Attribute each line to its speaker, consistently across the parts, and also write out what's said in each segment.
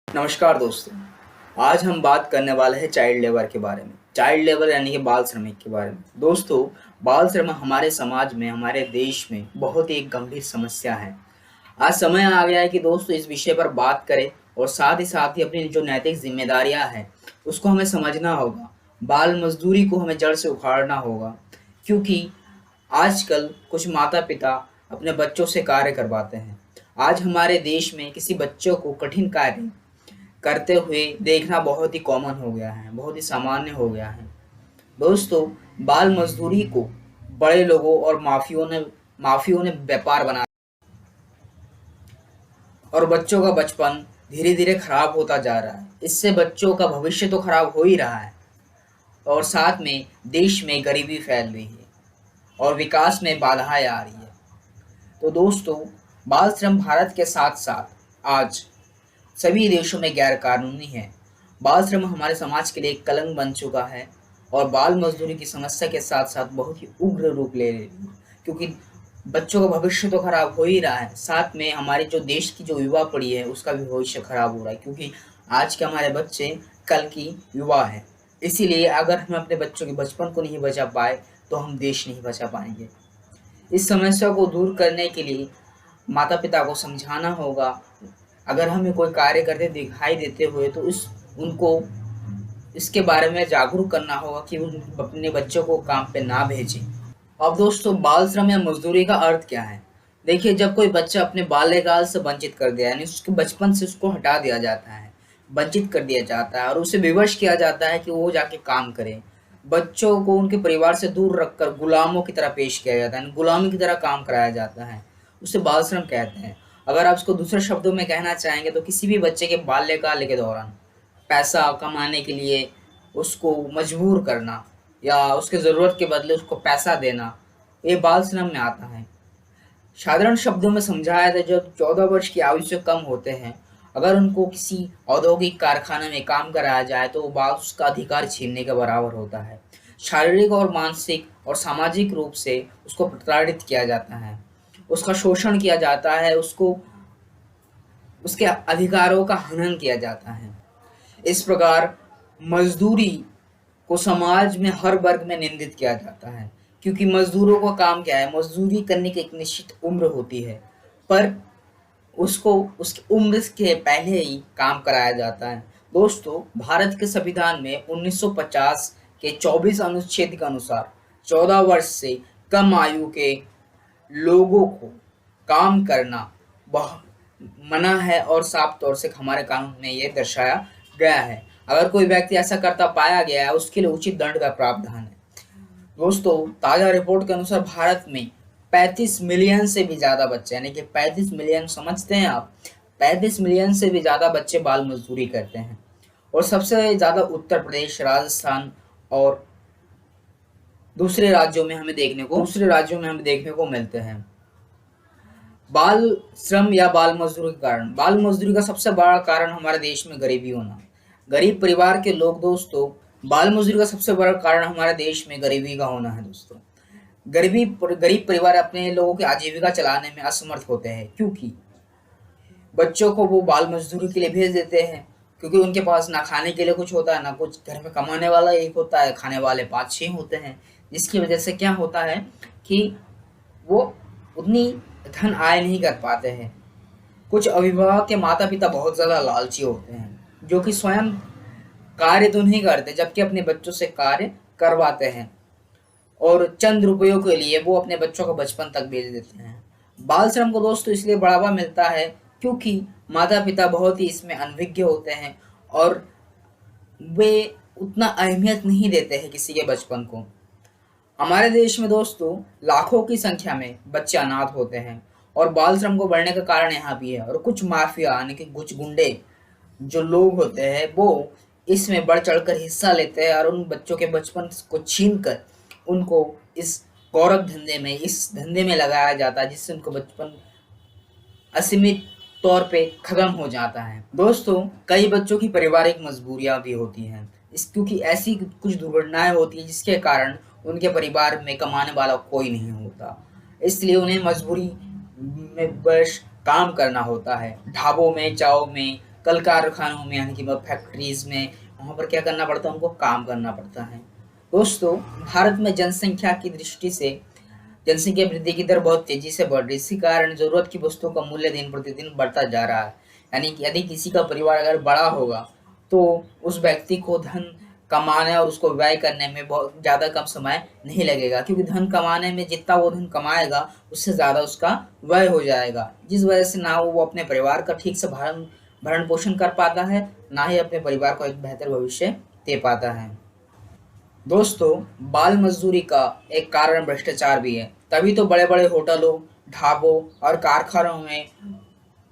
Speaker 1: नमस्कार दोस्तों। आज हम बात करने वाले हैं चाइल्ड लेबर के बारे में। चाइल्ड लेबर यानी कि बाल श्रमिक के बारे में। दोस्तों, बाल श्रम हमारे समाज में, हमारे देश में बहुत ही एक गंभीर समस्या है। आज समय आ गया है कि दोस्तों इस विषय पर बात करें और साथ ही अपनी जो नैतिक जिम्मेदारियां हैं उसको हमें समझना होगा। बाल मजदूरी को हमें जड़ से उखाड़ना होगा, क्योंकि आजकल कुछ माता पिता अपने बच्चों से कार्य करवाते हैं। आज हमारे देश में किसी बच्चों को कठिन कार्य करते हुए देखना बहुत ही कॉमन हो गया है, बहुत ही सामान्य हो गया है। दोस्तों, बाल मजदूरी को बड़े लोगों और माफियों ने व्यापार बना और बच्चों का बचपन धीरे धीरे खराब होता जा रहा है। इससे बच्चों का भविष्य तो खराब हो ही रहा है और साथ में देश में गरीबी फैल रही है और विकास में बाधाएं आ रही है। तो दोस्तों, बाल श्रम भारत के साथ साथ आज सभी देशों में गैर कानूनी है। बाल श्रम हमारे समाज के लिए एक कलंक बन चुका है और बाल मजदूरी की समस्या के साथ साथ बहुत ही उग्र रूप ले रही है, क्योंकि बच्चों का भविष्य तो खराब हो ही रहा है, साथ में हमारे जो देश की जो युवा पीढ़ी है उसका भी भविष्य खराब हो रहा है, क्योंकि आज के हमारे बच्चे कल की युवा है। इसीलिए अगर हम अपने बच्चों के बचपन को नहीं बचा पाए तो हम देश नहीं बचा पाएंगे। इस समस्या को दूर करने के लिए माता पिता को समझाना होगा। अगर हमें कोई कार्य करते दिखाई देते हुए तो इस उनको इसके बारे में जागरूक करना होगा कि उन अपने बच्चों को काम पे ना भेजें। अब दोस्तों, बाल श्रम या मजदूरी का अर्थ क्या है? देखिए, जब कोई बच्चा अपने बाल्यकाल से वंचित कर दिया, यानी उसके बचपन से उसको हटा दिया जाता है, वंचित कर दिया जाता है और उसे विवश किया जाता है कि वो जाके काम करे। बच्चों को उनके परिवार से दूर रखकर गुलामों की तरह पेश किया जाता है, गुलामी की तरह काम कराया जाता है। उसे बाल श्रम कहते हैं। अगर आप इसको दूसरे शब्दों में कहना चाहेंगे तो किसी भी बच्चे के बाल्यकाल के दौरान पैसा कमाने के लिए उसको मजबूर करना या उसके ज़रूरत के बदले उसको पैसा देना, ये बाल श्रम में आता है। साधारण शब्दों में समझाया था, जब 14 वर्ष की आयु से कम होते हैं, अगर उनको किसी औद्योगिक कारखाने में काम कराया जाए तो वो बाल उसका अधिकार छीनने के बराबर होता है। शारीरिक और मानसिक और सामाजिक रूप से उसको प्रताड़ित किया जाता है, उसका शोषण किया जाता है, उसको उसके अधिकारों का हनन किया जाता है। इस प्रकार मजदूरी को समाज में हर वर्ग में निंदित किया जाता है, क्योंकि मजदूरों का काम क्या है? मजदूरी करने की एक निश्चित उम्र होती है, पर उसको उसकी उम्र के पहले ही काम कराया जाता है। दोस्तों, भारत के संविधान में 1950 के 24 अनुच्छेद के अनुसार 14 वर्ष से कम आयु के लोगों को काम करना बहुत मना है और साफ तौर से हमारे कानून में ये दर्शाया गया है। अगर कोई व्यक्ति ऐसा करता पाया गया है उसके लिए उचित दंड का प्रावधान है। दोस्तों, ताज़ा रिपोर्ट के अनुसार भारत में 35 मिलियन से भी ज़्यादा बच्चे, यानी कि 35 मिलियन, समझते हैं आप? 35 मिलियन से भी ज़्यादा बच्चे बाल मजदूरी करते हैं और सबसे ज़्यादा उत्तर प्रदेश, राजस्थान और दूसरे राज्यों में हमें देखने को मिलते हैं। बाल श्रम या बाल मजदूरी के कारण, बाल मजदूरी का सबसे बड़ा कारण हमारे देश में गरीबी होना। गरीब परिवार के लोग, दोस्तों, बाल मजदूरी का सबसे बड़ा कारण हमारे देश में गरीबी का होना है। दोस्तों, गरीब परिवार अपने लोगों की आजीविका चलाने में असमर्थ होते हैं, क्योंकि बच्चों को वो बाल मजदूरी के लिए भेज देते हैं, क्योंकि उनके पास ना खाने के लिए कुछ होता है, ना कुछ। घर में कमाने वाला एक होता है, खाने वाले 5-6 होते हैं, जिसकी वजह से क्या होता है कि वो उतनी धन आय नहीं कर पाते हैं। कुछ अभिभावक के माता पिता बहुत ज़्यादा लालची होते हैं, जो कि स्वयं कार्य तो नहीं करते जबकि अपने बच्चों से कार्य करवाते हैं और चंद रुपयों के लिए वो अपने बच्चों को बचपन तक भेज देते हैं। बाल श्रम को दोस्तों इसलिए बढ़ावा मिलता है क्योंकि माता पिता बहुत ही इसमें अनभिज्ञ होते हैं और वे उतना अहमियत नहीं देते हैं किसी के बचपन को। हमारे देश में दोस्तों लाखों की संख्या में बच्चे अनाथ होते हैं और बाल श्रम को बढ़ने का कारण यहाँ भी है। और कुछ माफिया यानी कि कुछ गुंडे जो लोग होते हैं वो इसमें बढ़ चढ़कर हिस्सा लेते हैं और उन बच्चों के बचपन को छीन कर उनको इस इस धंधे में लगाया जाता है, जिससे उनको बचपन असीमित तौर पे खत्म हो जाता है। दोस्तों, कई बच्चों की पारिवारिक मजबूरियां भी होती हैं, क्योंकि ऐसी कुछ दुर्घटनाएं होती हैं जिसके कारण उनके परिवार में कमाने वाला कोई नहीं होता, इसलिए उन्हें मजबूरी में बस काम करना होता है। ढाबों में, चाव में कल कारखानों में यानी कि फैक्ट्रीज में, वहाँ पर क्या करना पड़ता है, उनको काम करना पड़ता है। दोस्तों, भारत में जनसंख्या की दृष्टि से जनसंख्या वृद्धि की दर बहुत तेजी से बढ़ रही है। इसी कारण जरूरत की वस्तुओं का मूल्य दिन प्रतिदिन बढ़ता जा रहा है। यानी कि यदि किसी का परिवार अगर बड़ा होगा तो उस व्यक्ति को धन कमाने और उसको व्यय करने में बहुत ज़्यादा कम समय नहीं लगेगा, क्योंकि धन कमाने में जितना वो धन कमाएगा उससे ज़्यादा उसका व्यय हो जाएगा, जिस वजह से ना वो अपने परिवार का ठीक से भरण भरण पोषण कर पाता है, ना ही अपने परिवार को एक बेहतर भविष्य दे पाता है। दोस्तों, बाल मजदूरी का एक कारण भ्रष्टाचार भी है। तभी तो बड़े बड़े होटलों, ढाबों और कारखानों में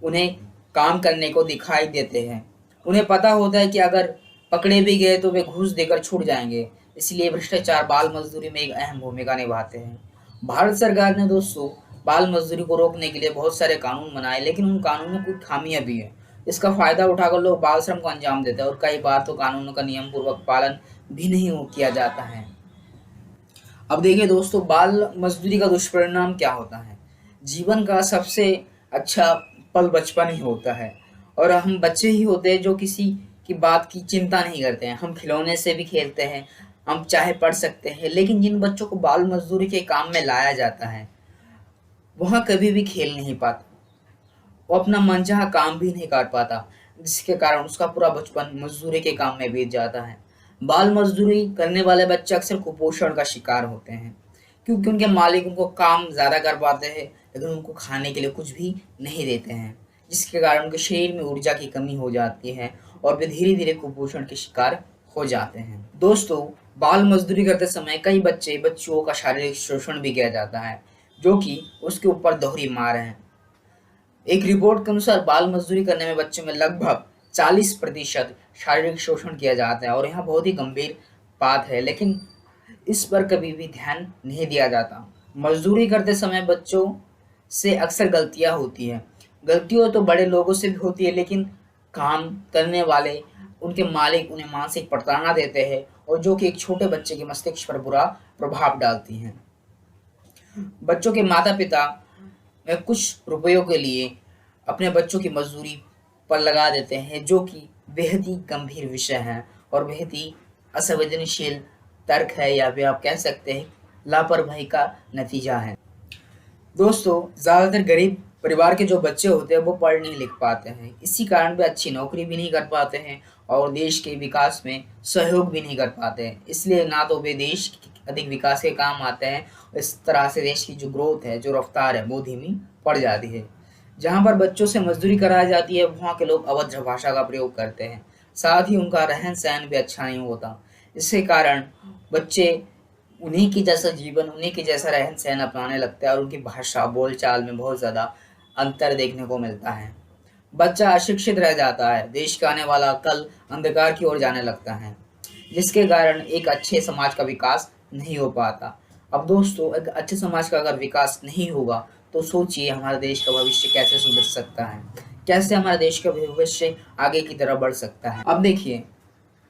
Speaker 1: उन्हें काम करने को दिखाई देते हैं। उन्हें पता होता है कि अगर पकड़े भी गए तो वे घूस देकर छूट जाएंगे। इसलिए भ्रष्टाचार बाल मजदूरी में एक अहम भूमिका निभाते हैं। भारत सरकार ने दोस्तों बाल मजदूरी को रोकने के लिए बहुत सारे कानून बनाए, लेकिन उन कानूनों की खामियां भी है। इसका फायदा उठाकर लोग बाल श्रम को अंजाम देते हैं और कई बार तो कानूनों का नियम पूर्वक पालन भी नहीं किया जाता है। अब देखिए दोस्तों, बाल मजदूरी का दुष्परिणाम क्या होता है। जीवन का सबसे अच्छा पल बचपन ही होता है, और हम बच्चे ही होते हैं जो किसी की बात की चिंता नहीं करते हैं। हम खिलौने से भी खेलते हैं, हम चाहे पढ़ सकते हैं, लेकिन जिन बच्चों को बाल मजदूरी के काम में लाया जाता है वह कभी भी खेल नहीं पाता, वो अपना मनचाहा काम भी नहीं कर पाता, जिसके कारण उसका पूरा बचपन मजदूरी के काम में बीत जाता है। बाल मजदूरी करने वाले बच्चे अक्सर कुपोषण का शिकार होते हैं, क्योंकि उनके मालिक उनको काम ज़्यादा कर पाते हैं लेकिन उनको खाने के लिए कुछ भी नहीं देते हैं, जिसके कारण उनके शरीर में ऊर्जा की कमी हो जाती है और वे धीरे धीरे कुपोषण के शिकार हो जाते हैं। दोस्तों, बाल मजदूरी करते समय कई बच्चों का शारीरिक शोषण भी किया जाता है, जो कि उसके ऊपर दोहरी मार है। एक रिपोर्ट के अनुसार बाल मजदूरी करने में बच्चों में लगभग 40% शारीरिक शोषण किया जाता है, और यह बहुत ही गंभीर बात है, लेकिन इस पर कभी भी ध्यान नहीं दिया जाता। मजदूरी करते समय बच्चों से अक्सर गलतियां होती हैं। गलतियां तो बड़े लोगों से भी होती है, लेकिन काम करने वाले उनके मालिक उन्हें मानसिक प्रताड़ना देते हैं, और जो कि एक छोटे बच्चे के मस्तिष्क पर बुरा प्रभाव डालती हैं। बच्चों के माता पिता में कुछ रुपयों के लिए अपने बच्चों की मजदूरी पर लगा देते हैं, जो कि बेहद ही गंभीर विषय है और बेहद ही असंवेदनशील तर्क है, या फिर आप कह सकते हैं लापरवाही का नतीजा है। दोस्तों, ज़्यादातर गरीब परिवार के जो बच्चे होते हैं वो पढ़ नहीं लिख पाते हैं। इसी कारण वे अच्छी नौकरी भी नहीं कर पाते हैं और देश के विकास में सहयोग भी नहीं कर पाते हैं। इसलिए ना तो वे देश के अधिक विकास के काम आते हैं, इस तरह से देश की जो ग्रोथ है, जो रफ्तार है, वो धीमी पड़ जाती है। जहाँ पर बच्चों से मजदूरी कराई जाती है वहाँ के लोग अभद्र भाषा का प्रयोग करते हैं, साथ ही उनका रहन सहन भी अच्छा नहीं होता। इसके कारण बच्चे उन्हीं की जैसा जीवन, उन्हीं के जैसा रहन सहन अपनाने लगते हैं और उनकी भाषा बोलचाल में बहुत ज़्यादा अंतर देखने को मिलता है। बच्चा अशिक्षित रह जाता है, देश का आने वाला कल अंधकार की ओर जाने लगता है, जिसके कारण एक अच्छे समाज का विकास नहीं हो पाता। अब दोस्तों, एक अच्छे समाज का अगर विकास नहीं होगा तो सोचिए हमारे देश का भविष्य कैसे सुधर सकता है, कैसे हमारे देश का भविष्य आगे की तरफ बढ़ सकता है।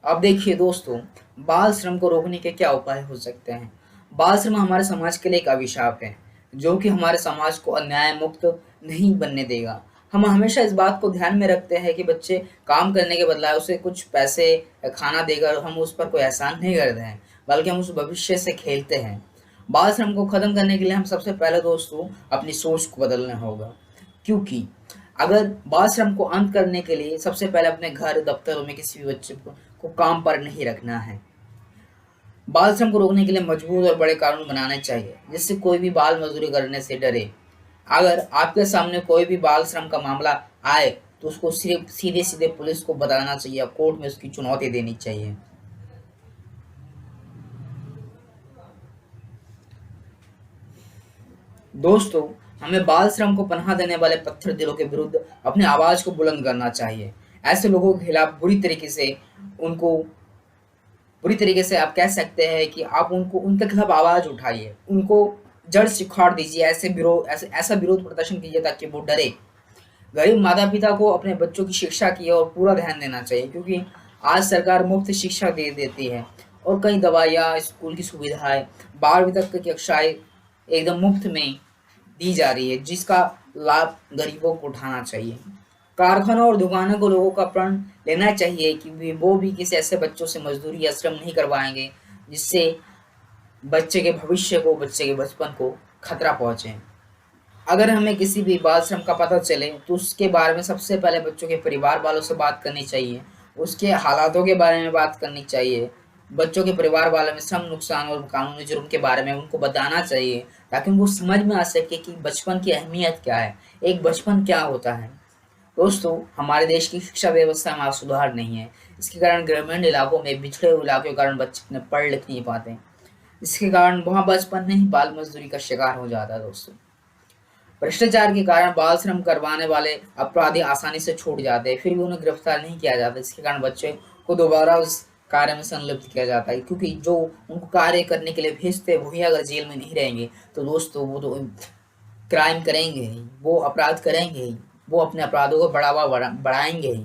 Speaker 1: अब देखिए दोस्तों, बाल श्रम को रोकने के क्या उपाय हो सकते हैं। बाल श्रम हमारे समाज के लिए एक अभिशाप है, जो कि हमारे समाज को अन्याय मुक्त नहीं बनने देगा। हम हमेशा इस बात को ध्यान में रखते हैं कि बच्चे काम करने के बदलाव उसे कुछ पैसे या खाना देकर हम उस पर कोई एहसान नहीं करते हैं, बल्कि हम उस भविष्य से खेलते हैं। बाल श्रम को खत्म करने के लिए हम सबसे पहले दोस्तों अपनी सोच को बदलना होगा, क्योंकि अगर बाल श्रम को अंत करने के लिए सबसे पहले अपने घर दफ्तरों में किसी भी बच्चे को काम पर नहीं रखना है। बाल श्रम को रोकने के लिए मजबूत और बड़े कानून बनाने चाहिए, जिससे कोई भी बाल मजदूरी करने से डरे। अगर आपके सामने कोई भी बाल श्रम का मामला आए तो उसको सिर्फ सीधे सीधे पुलिस को बताना चाहिए, कोर्ट में उसकी चुनौती देनी चाहिए। दोस्तों, हमें बाल श्रम को पनाह देने वाले पत्थर दिलों के विरुद्ध अपनी आवाज को बुलंद करना चाहिए। ऐसे लोगों के खिलाफ बुरी तरीके से आप कह सकते हैं कि आप उनके खिलाफ आवाज उठाइए, उनको जड़ से उखाड़ दीजिए, ऐसा विरोध प्रदर्शन कीजिए ताकि वो डरे। गरीब माता पिता को अपने बच्चों की शिक्षा की ओर पूरा ध्यान देना चाहिए, क्योंकि आज सरकार मुफ्त शिक्षा दे देती है और कई दवाइयाँ, स्कूल की सुविधाएं, 12वीं तक की कक्षाएं एकदम मुफ्त में दी जा रही है, जिसका लाभ गरीबों को उठाना चाहिए। कारखानों और दुकानों को लोगों का प्रण लेना चाहिए कि वो भी किसी ऐसे बच्चों से मजदूरी या श्रम नहीं करवाएंगे जिससे बच्चे के भविष्य को, बच्चे के बचपन को खतरा पहुंचे। अगर हमें किसी भी बाल श्रम का पता चले तो उसके बारे में सबसे पहले बच्चों के परिवार वालों से बात करनी चाहिए, उसके हालातों के बारे में बात करनी चाहिए, बच्चों के परिवार वालों में श्रम नुकसान और कानूनी जुर्म के बारे में उनको बताना चाहिए, ताकि उनको समझ में आ सके कि बचपन की अहमियत क्या है, एक बचपन क्या होता है। दोस्तों, हमारे देश की शिक्षा व्यवस्था में आज सुधार नहीं है। इसके कारण ग्रामीण इलाकों में, पिछड़े हुए इलाकों के कारण बच्चे अपने पढ़ लिख नहीं पाते, इसके कारण वहाँ बचपन में ही बाल मजदूरी का शिकार हो जाता है। दोस्तों, भ्रष्टाचार के कारण बाल श्रम करवाने वाले अपराधी आसानी से छूट जाते हैं, फिर भी उन्हें गिरफ्तार नहीं किया जाता। इसके कारण बच्चे को दोबारा उस कार्य में संलिप्त किया जाता है, क्योंकि जो उनको कार्य करने के लिए भेजते हैं वही अगर जेल में नहीं रहेंगे तो दोस्तों वो तो क्राइम करेंगे ही, वो अपराध करेंगे ही, वो अपने अपराधों को बढ़ाएंगे ही।